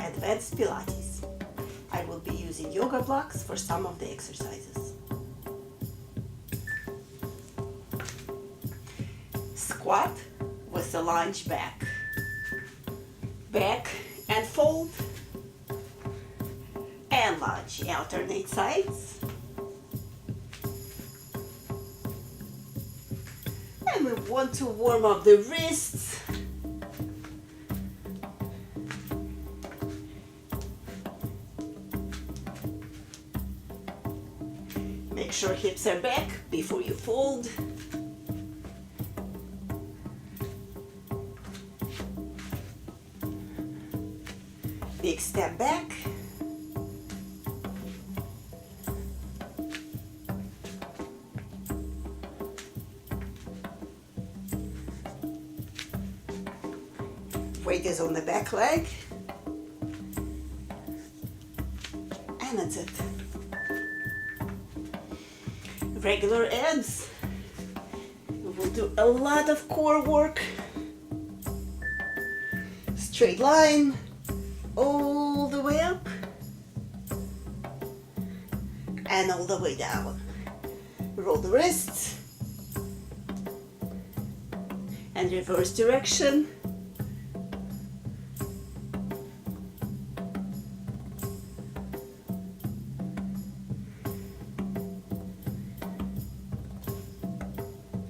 Advanced Pilates. I will be using yoga blocks for some of the exercises. Squat with a lunge back. Back and fold. And lunge. Alternate sides. And we want to warm up the wrists. Make sure hips are back before you fold. Big step back. Weight is on the back leg. And that's it. Regular abs. We will do a lot of core work. Straight line all the way up and all the way down. Roll the wrists and reverse direction.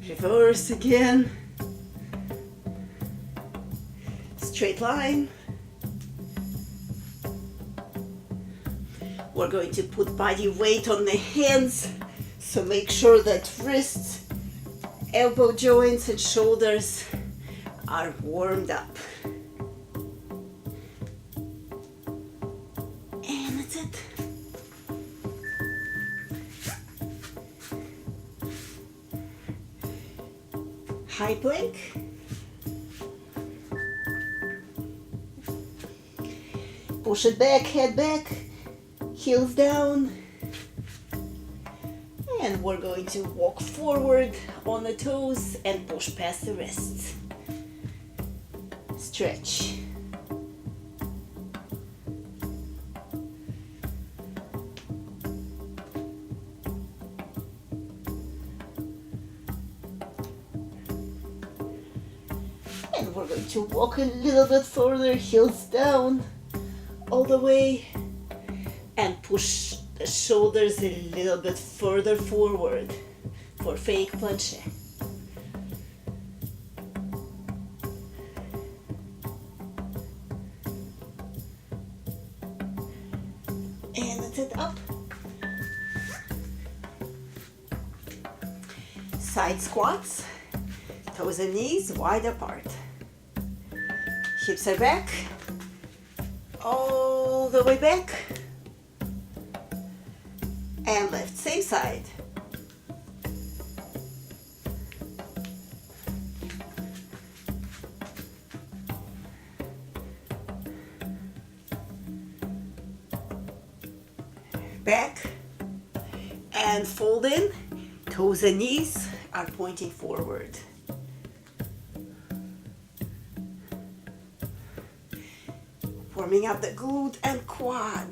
Reverse again. Straight line. We're going to put body weight on the hands, so make sure that wrists, elbow joints and shoulders are warmed up. And that's it. High plank. Push it back, head back, heels down. And we're going to walk forward on the toes and push past the wrists. Stretch. And we're going to walk a little bit further, heels down, all the way, and push the shoulders a little bit further forward for fake planche. And that's it, up. Side squats, toes and knees wide apart. Hips are back, all the way back, and lift, same side. Back and fold in, toes and knees are pointing forward. Warming up the glute and quad.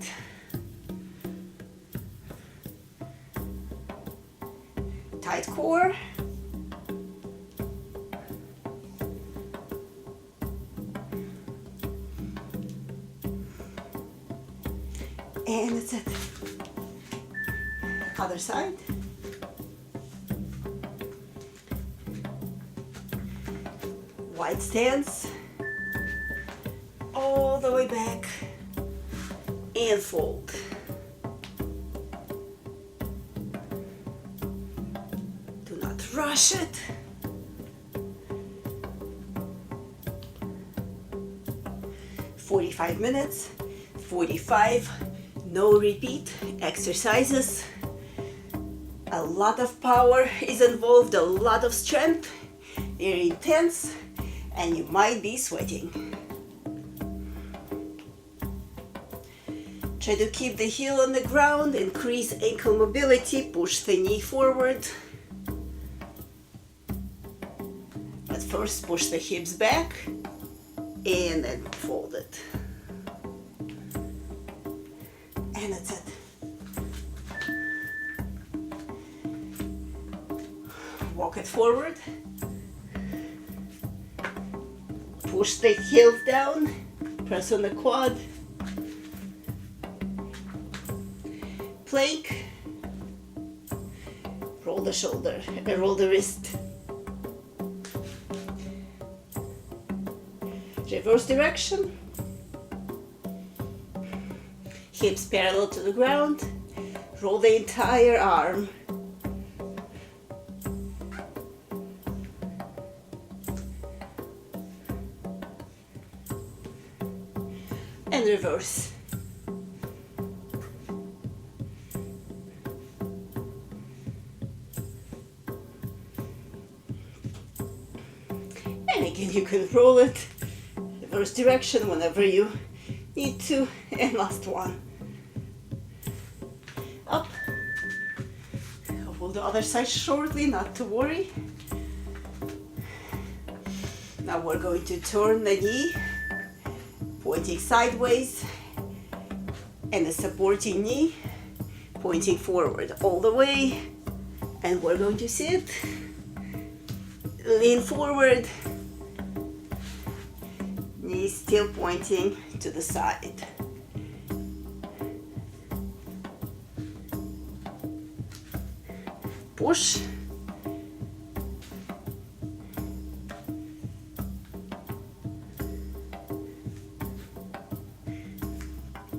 Tight core. And that's it. Other side. Wide stance. All the way back and fold. Do not rush it. "45 minutes, 45 no repeat exercises. A lot of power is involved, a lot of strength. They're intense and you might be sweating. Try to keep the heel on the ground, increase ankle mobility, push the knee forward. But first push the hips back and then fold it. And that's it. Walk it forward. Push the heels down. Press on the quad. Plank. Roll the shoulder, roll the wrist. Reverse direction. Hips parallel to the ground. Roll the entire arm. And reverse. And again, you can roll it reverse direction whenever you need to. And last one. Up. Hold the other side shortly, not to worry. Now we're going to turn the knee, pointing sideways, and the supporting knee pointing forward all the way. And we're going to sit, lean forward, knees still pointing to the side. Push.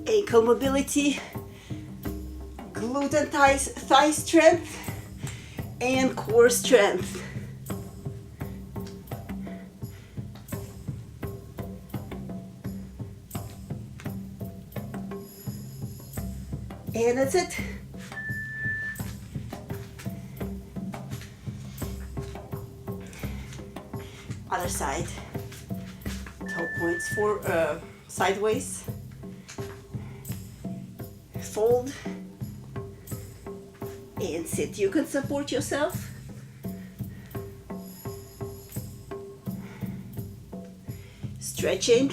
Ankle mobility, glute and thigh strength, and core strength. And that's it. Other side. Toe points for sideways. Fold and sit. You can support yourself. Stretching.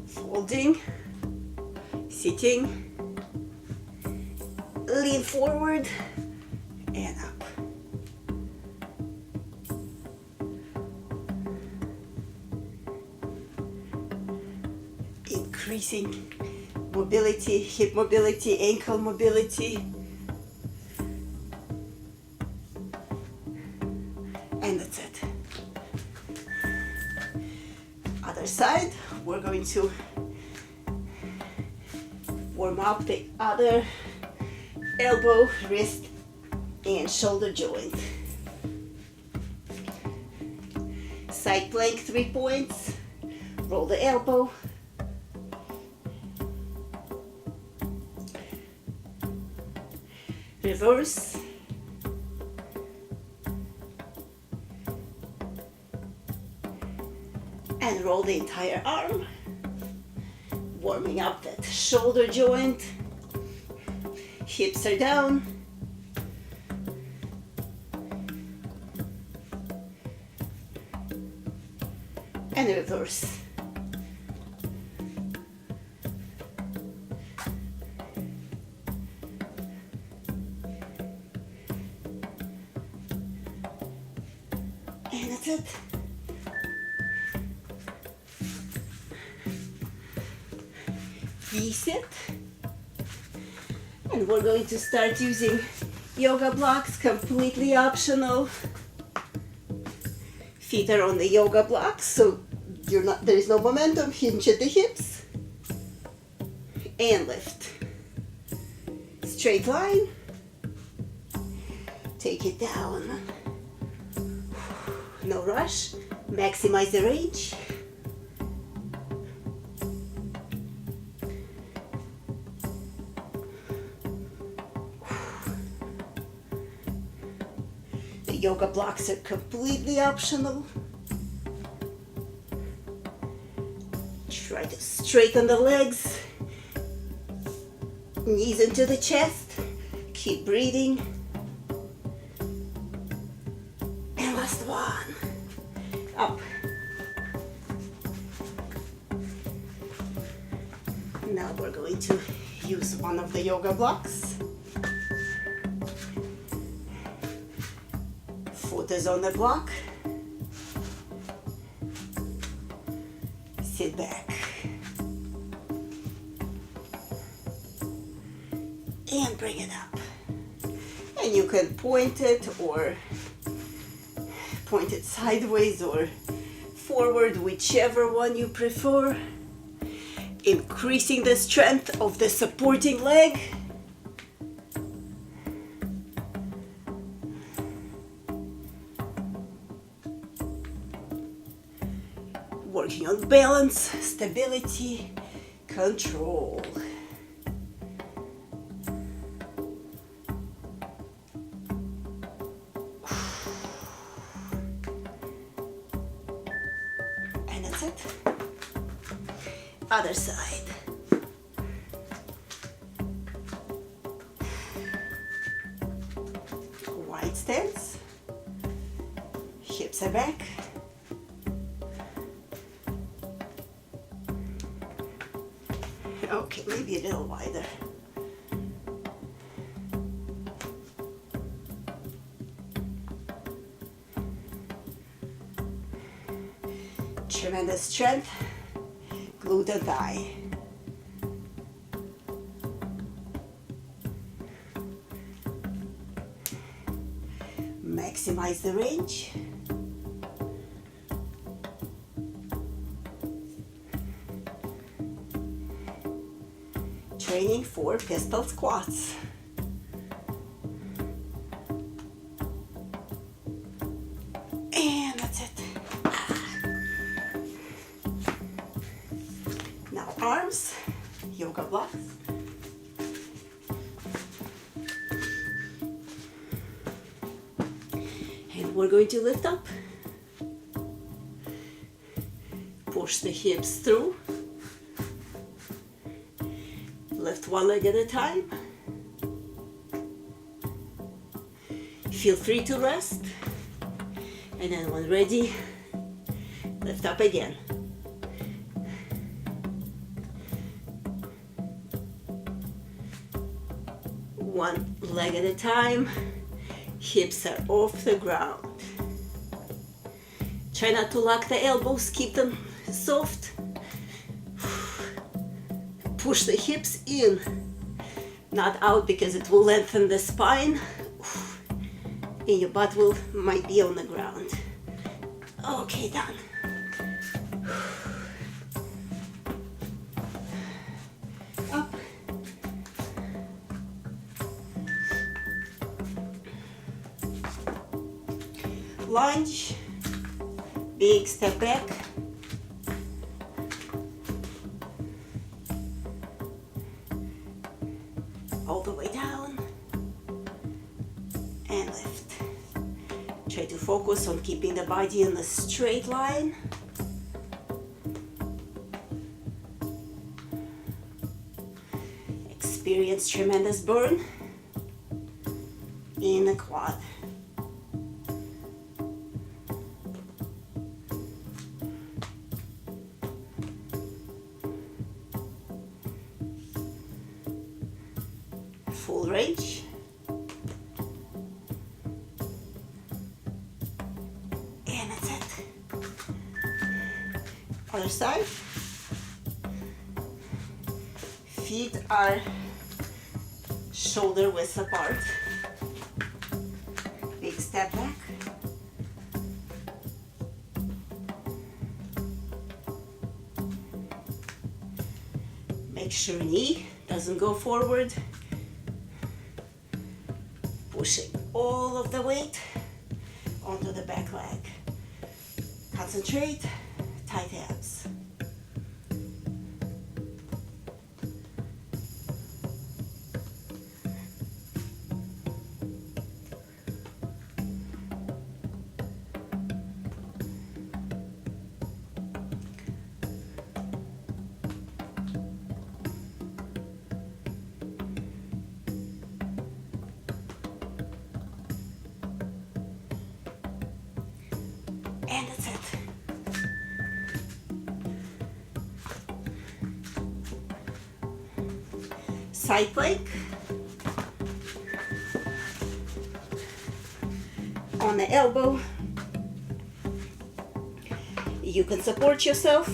Folding. Sitting. Lean forward and up. Increasing mobility, hip mobility, ankle mobility. And that's it. Other side, we're going to warm up the other elbow, wrist, and shoulder joint. Side plank, 3 points. Roll the elbow. Reverse. And roll the entire arm. Warming up that shoulder joint. Hips are down. And reverse. And that's it. Reset. And we're going to start using yoga blocks, completely optional. Feet are on the yoga blocks, so there is no momentum. Hinge at the hips. And lift. Straight line. Take it down. No rush. Maximize the range. The yoga blocks are completely optional. Try to straighten the legs. Knees into the chest. Keep breathing. And Last one. Up. Now we're going to use one of the yoga blocks. Foot is on the block. Sit back. And bring it up. And you can point it or point it sideways or forward, whichever one you prefer. Increasing the strength of the supporting leg. Working on balance, stability, control. And that's it. Other side. Wide stance. Hips are back. Okay, maybe a little wider. Tremendous strength. Glute and thigh. Maximize the range. Training for pistol squats. And that's it. Now arms, yoga blocks. And we're going to lift up. Push the hips through. Lift one leg at a time. Feel free to rest. And then when ready, lift up again. One leg at a time. Hips are off the ground. Try not to lock the elbows, keep them soft. Push the hips in, not out, because it will lengthen the spine and your butt might be on the ground. Okay, done. Up. Lunge, big step back. All the way down and lift. Try to focus on keeping the body in a straight line. Experience tremendous burn in the quad. Full range. And that's it. Other side. Feet are shoulder width apart. Big step back. Make sure knee doesn't go forward. Pushing all of the weight onto the back leg. Concentrate, tight abs. And that's it. Side plank. On the elbow. You can support yourself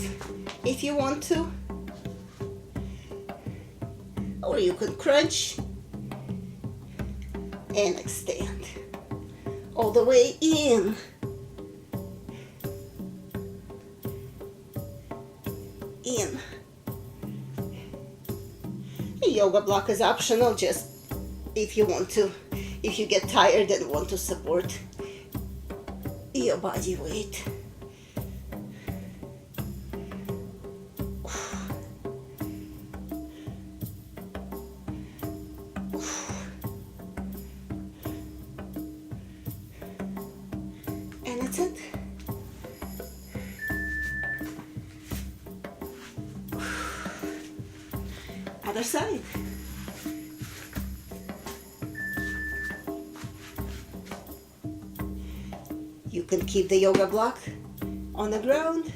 if you want to. Or you can crunch and extend all the way in. In. Yoga block is optional, just if you want to, if you get tired and want to support your body weight. And that's it. Other side. You can keep the yoga block on the ground,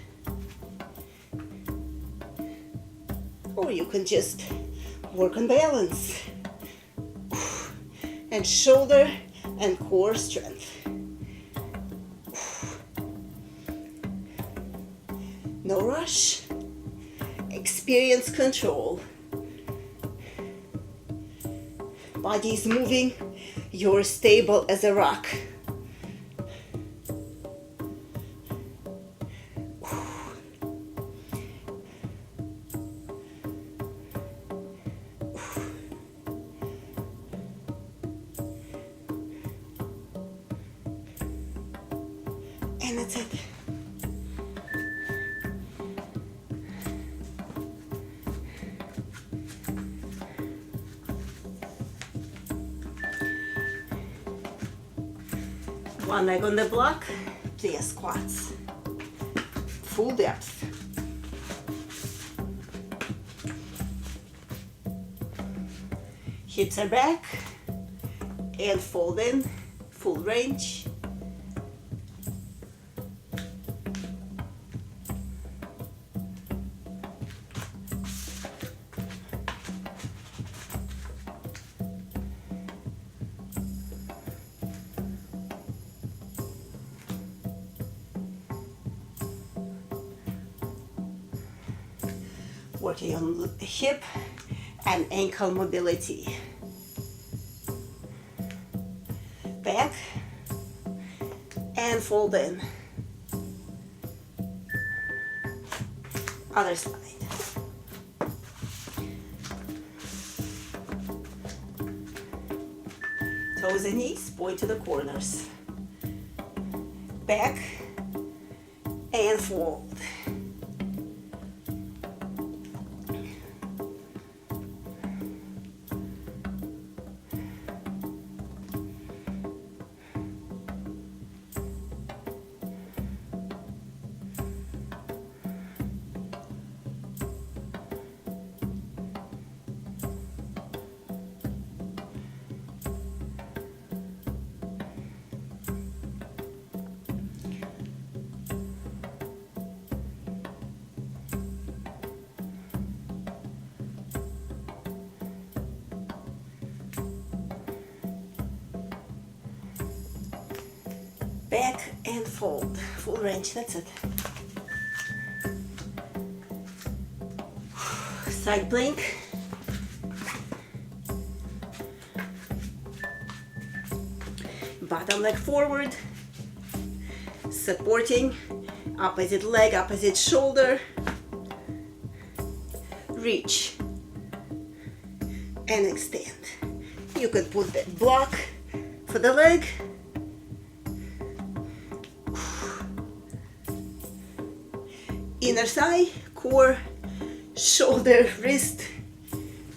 or you can just work on balance and shoulder and core strength. No rush. Experience control. Body is moving. You're stable as a rock. And that's it. One leg on the block, plie squats. Full depth. Hips are back and fold in, full range. Working on hip and ankle mobility. Back and fold in. Other side. Toes and knees point to the corners. Back and fold. Back and fold, full range, that's it. Side plank. Bottom leg forward, supporting opposite leg, opposite shoulder. Reach and extend. You can put that block for the leg. Inner thigh, core, shoulder, wrist.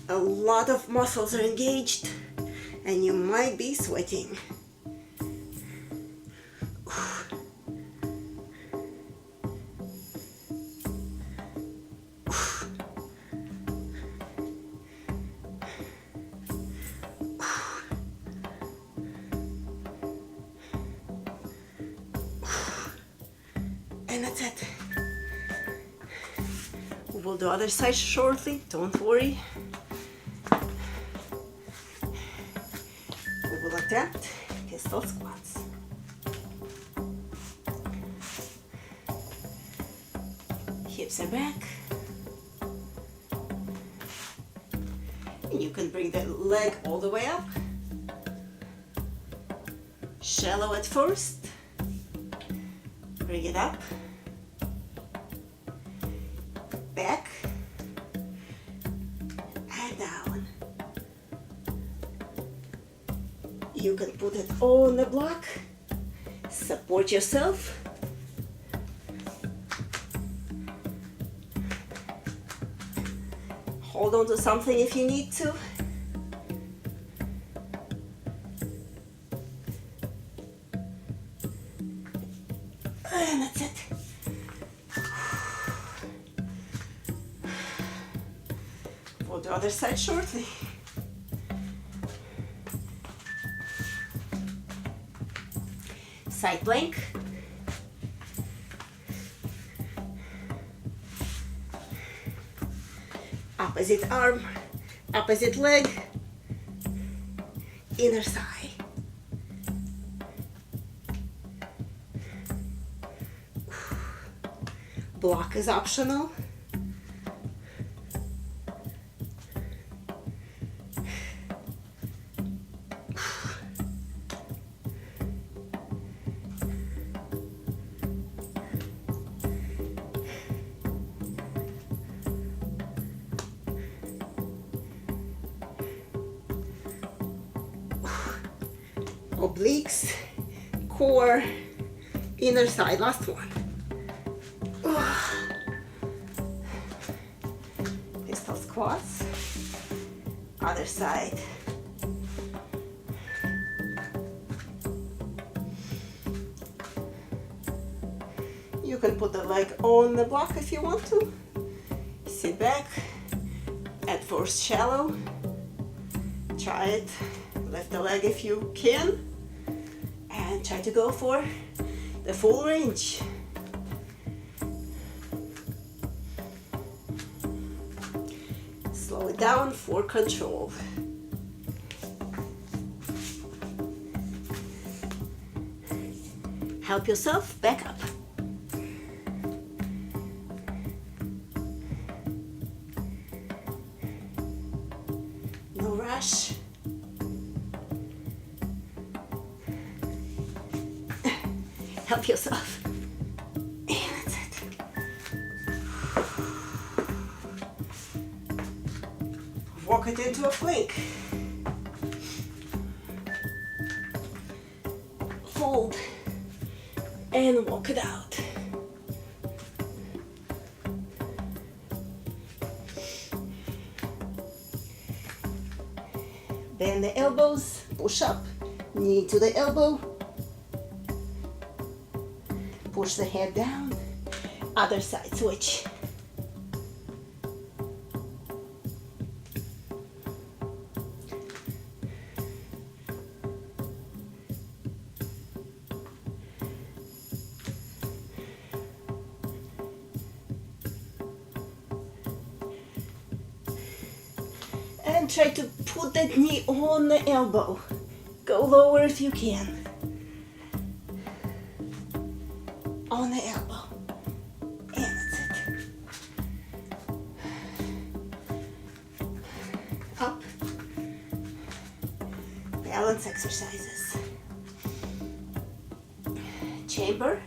A lot of muscles are engaged and you might be sweating. And that's it. We'll do other side shortly, don't worry. We will attempt pistol squats. Hips are back. And you can bring the leg all the way up. Shallow at first. Bring it up. Back. And down. You can put it on the block. Support yourself. Hold on to something if you need to. And that's it. We'll do other side shortly. Side plank. Opposite arm, opposite leg, inner thigh. Block is optional. Obliques, core, inner thigh, last one. Pistol squats, other side. You can put the leg on the block if you want to. Sit back, at first shallow, try it, lift the leg if you can. And try to go for the full range. Slow it down for control. Help yourself back up. No rush. Help yourself. And that's it. Walk it into a plank. Fold and walk it out. Bend the elbows, push up, knee to the elbow. Push the head down, other side switch. And try to put that knee on the elbow. Go lower if you can. On the elbow. And that's it. Up. Balance exercises. Chamber.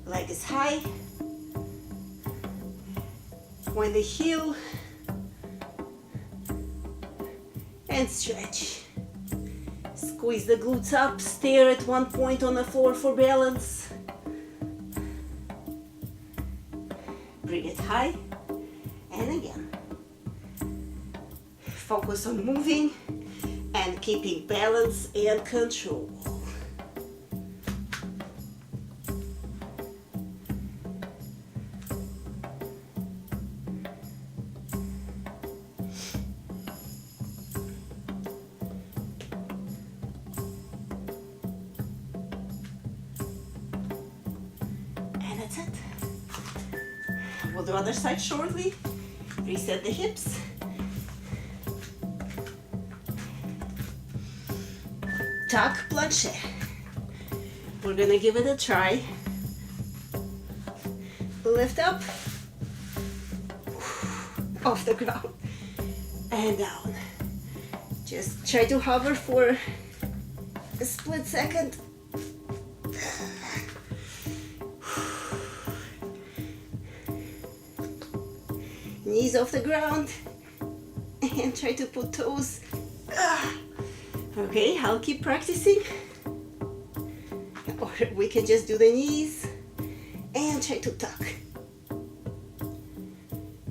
Leg is high. Point the heel. And stretch. Squeeze the glutes up. Stare at one point on the floor for balance. Bring it high, and again. Focus on moving and keeping balance and control. And that's it. We'll do other side shortly. Reset the hips. Tuck planche. We're gonna give it a try. Lift up, off the ground, and down. Just try to hover for a split second. Knees off the ground, and try to put toes. Okay, I'll keep practicing. Or we can just do the knees and try to tuck.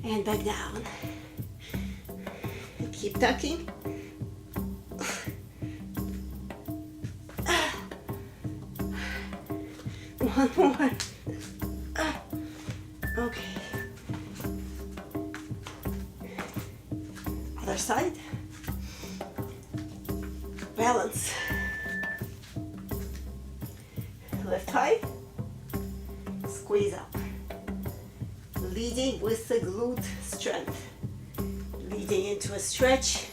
And back down. And keep tucking. One more. Okay. Other side. Balance. Lift high. Squeeze up. Leading with the glute strength. Leading into a stretch.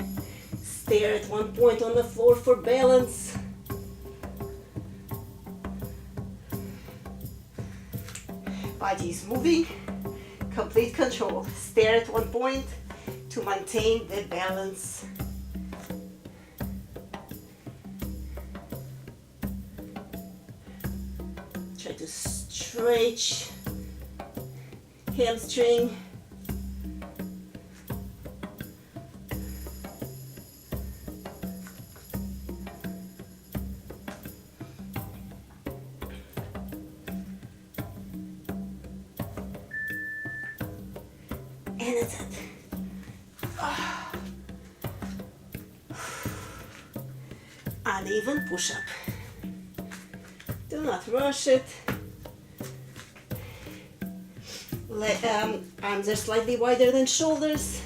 Stare at one point on the floor for balance. Body is moving. Complete control. Stare at one point to maintain the balance. Try to stretch hamstring. And that's it. Uneven push-up. Do not rush it. Arms are slightly wider than shoulders.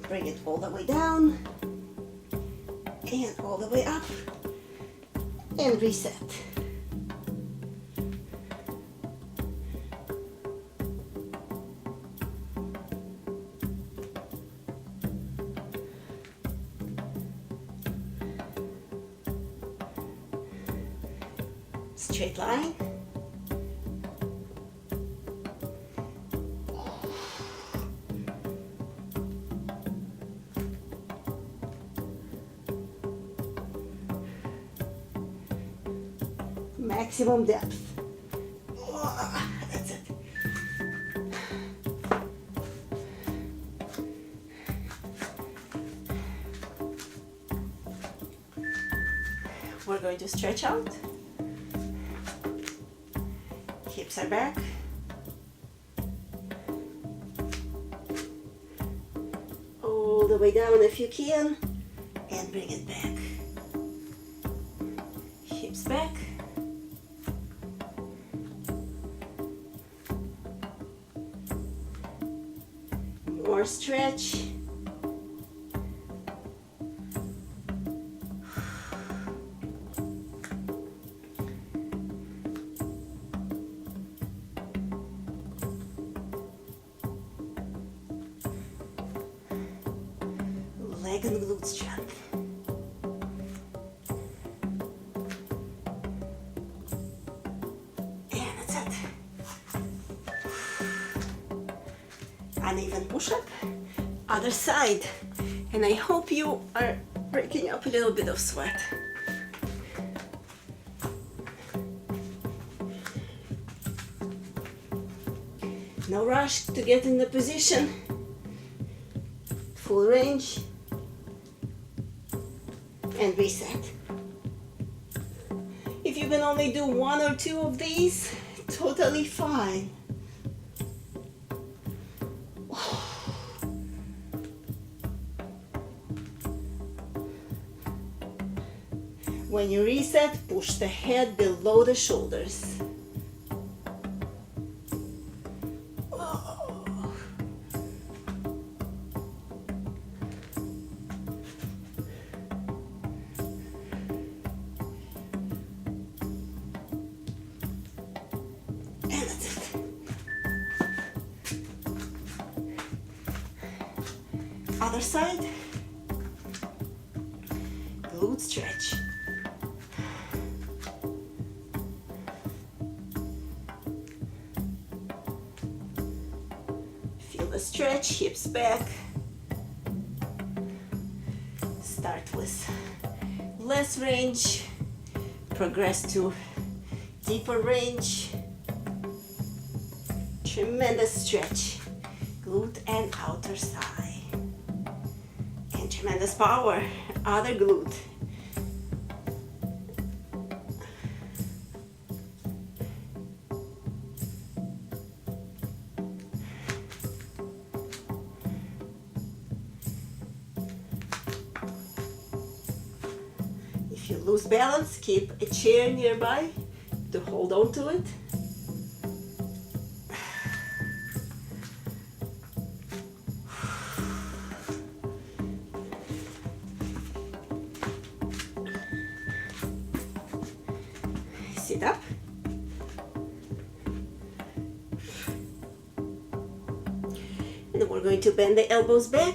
Bring it all the way down and all the way up and reset. Straight line. Maximum depth. That's it. We're going to stretch out. Hips are back. All the way down if you can, and bring it back. Hips back. More stretch. Leg and glute strength. And that's it. Uneven push-up. Other side. And I hope you are breaking up a little bit of sweat. No rush to get in the position. Full range. And reset. If you can only do one or two of these, totally fine. When you reset, push the head below the shoulders. Other side. Glute stretch. Feel the stretch, hips back. Start with less range, progress to deeper range. Tremendous stretch, glute and outer thigh. And tremendous power, other glute. If you lose balance, keep a chair nearby to hold on to it. Sit up. And then we're going to bend the elbows back.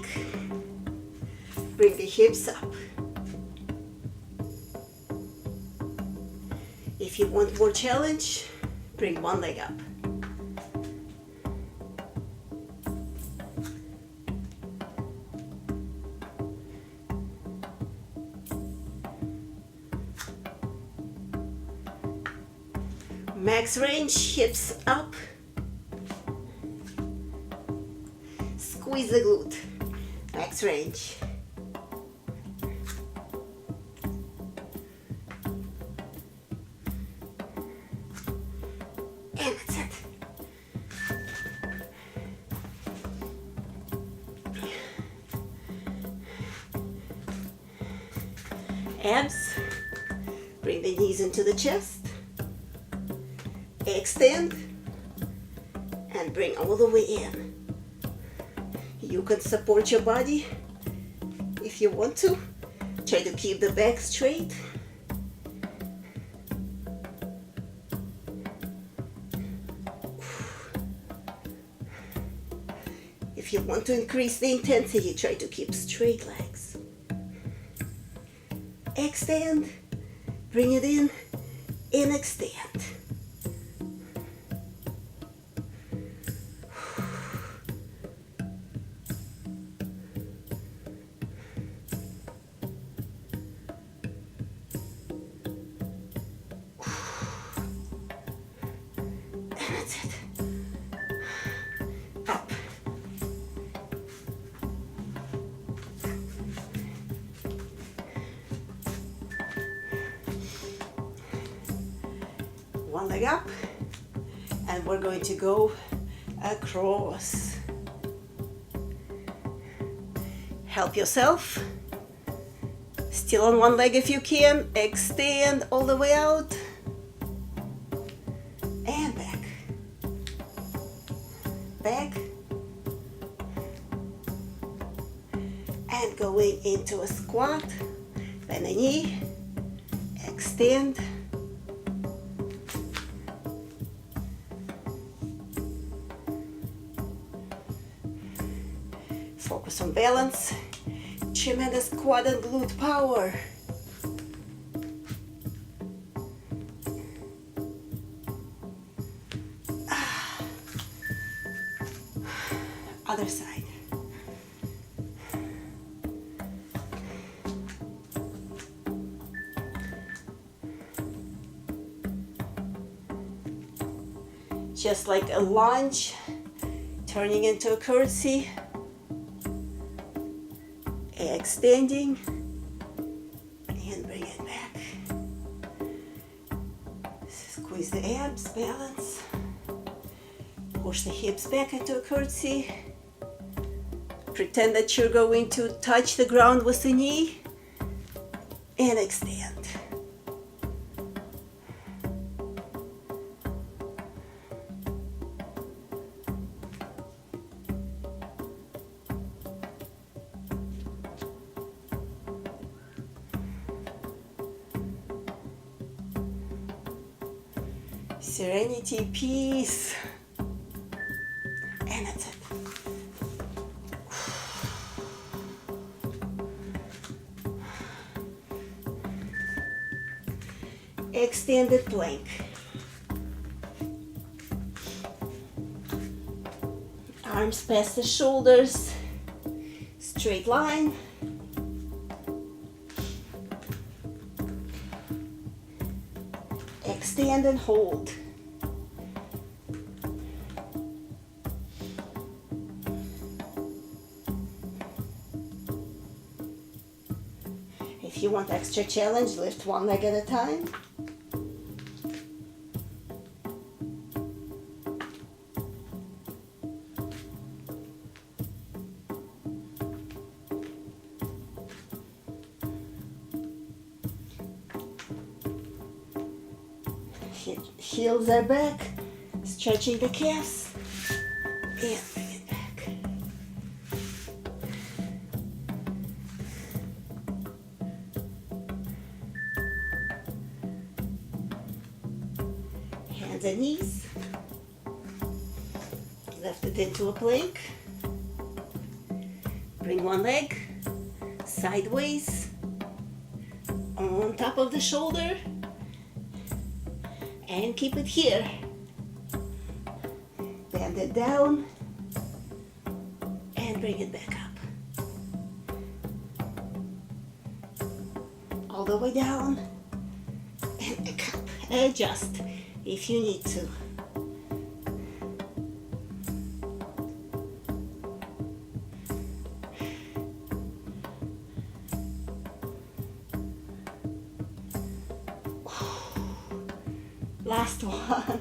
Bring the hips up. If you want more challenge, bring one leg up. Max range, hips up. Squeeze the glute. Max range. And that's it. Abs. Bring the knees into the chest. Extend and bring all the way in. You can support your body if you want to. Try to keep the back straight. If you want to increase the intensity, try to keep straight legs. Extend, bring it in, and extend. That's it. Up. One leg up, and we're going to go across. Help yourself. Still on one leg if you can. Extend all the way out. And back. Back. And going into a squat. Bend the knee. Extend. Focus on balance. Tremendous quad and glute power. Other side. Just like a lunge, turning into a curtsy. Extending and bring it back. Squeeze the abs, balance. Push the hips back into a curtsy. Pretend that you're going to touch the ground with the knee and extend. Serenity, peace, and that's it. extended plank. Arms past the shoulders, straight line. Extend and hold. If you want extra challenge, lift one leg at a time. Heels are back, stretching the calves, and bring it back. Hands and knees, lift it into a plank, bring one leg sideways on top of the shoulder, and keep it here. Bend it down and bring it back up. All the way down and back up. Adjust if you need to. Last one.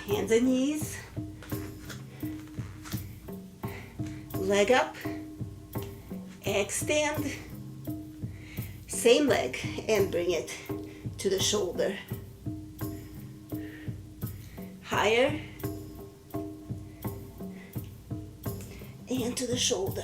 Hands and knees. Leg up. Extend. Same leg and bring it to the shoulder. Higher. And to the shoulder.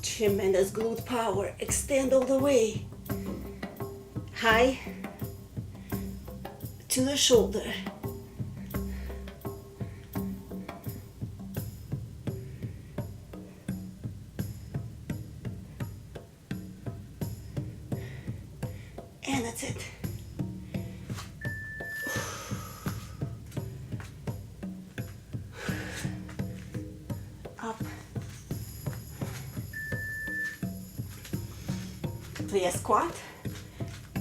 Tremendous glute power. Extend all the way. High to the shoulder. And that's it. Up. Play a squat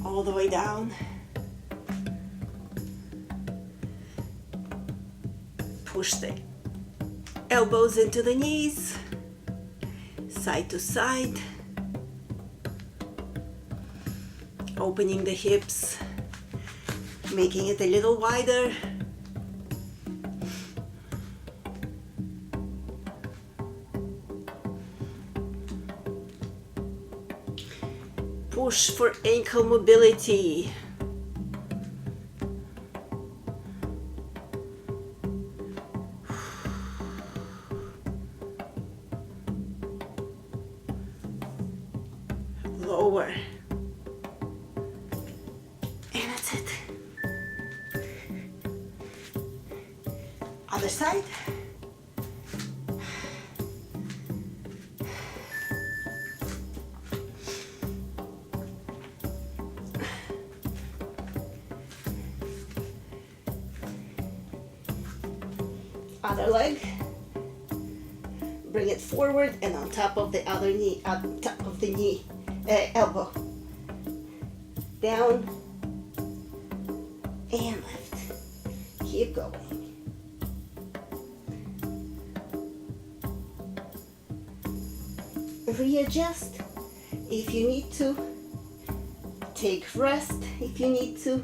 all the way down. Push the elbows into the knees, side to side. Opening the hips, making it a little wider. Push for ankle mobility. Lower. Other side. Other leg. Bring it forward and on top of the other knee, on top of the knee, elbow. Down and lift. Keep going. Readjust if you need to. Take rest if you need to.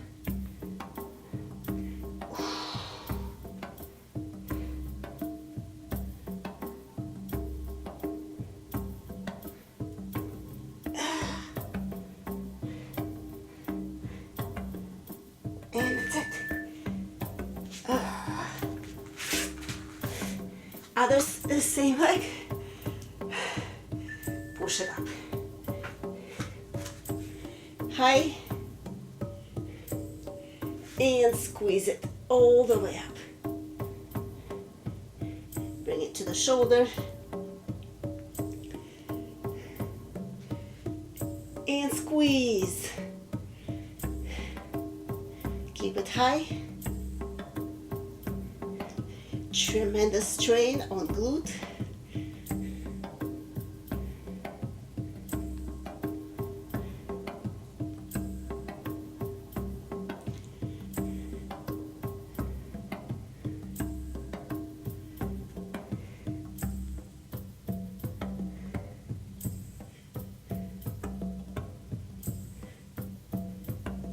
And that's it. Others, the same leg. Push it up. high and squeeze it all the way up. Bring it to the shoulder and squeeze. Keep it high. Tremendous strain on glute.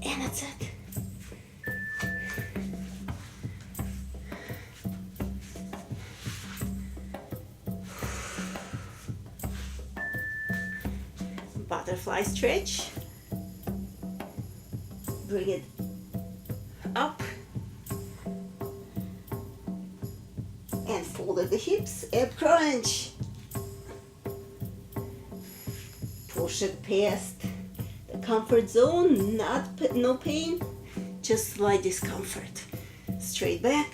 And that's it. Butterfly stretch. Bring it up and fold at the hips. Ab crunch. Push it past the comfort zone. No pain, just slight discomfort. Straight back.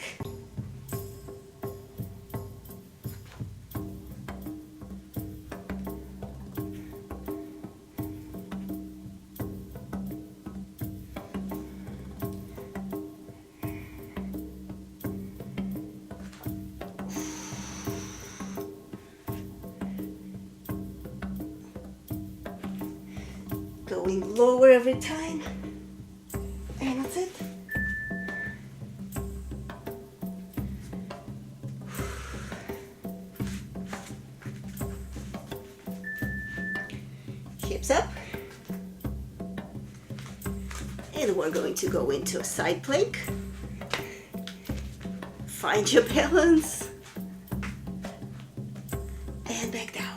Going lower every time. And that's it. Hips up. And we're going to go into a side plank. Find your balance. And back down.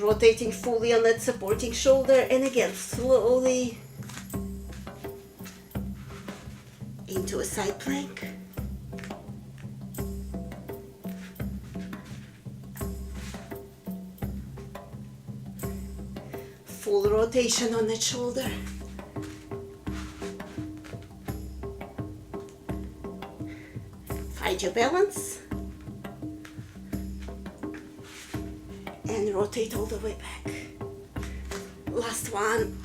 Rotating fully on that supporting shoulder, and again slowly into a side plank. Full rotation on that shoulder. Find your balance. And rotate all the way back. Last one.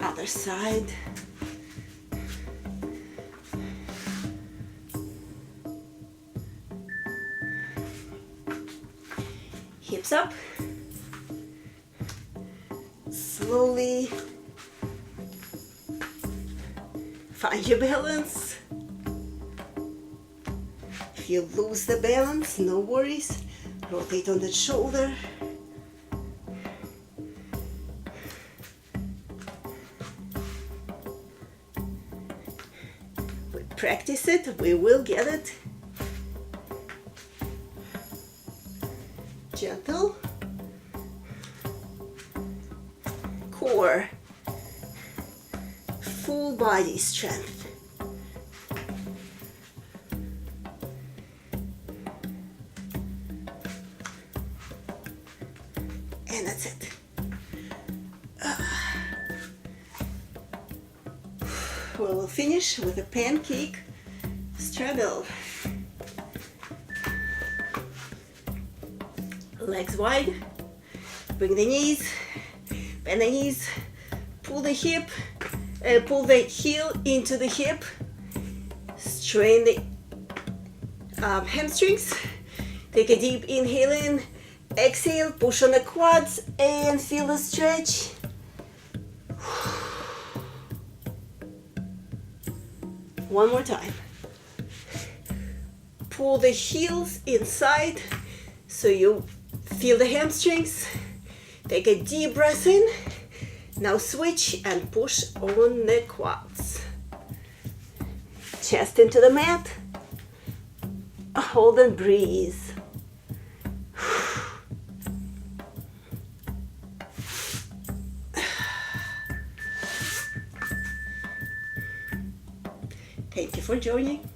Other side. Hips up. Slowly find your balance. If you lose the balance, no worries. Rotate on the shoulder. We practice it, we will get it. Gentle. Core. Full body strength. And that's it. We will finish with a pancake straddle. Legs wide. Bring the knees. Bend the knees. Pull the hip. Pull the heel into the hip. Strain the hamstrings. Take a deep inhale in. Exhale, push on the quads and feel the stretch. One more time. Pull the heels inside so you feel the hamstrings. Take a deep breath in. Now switch and push on the quads. Chest into the mat. Hold and breathe. Thank you for joining.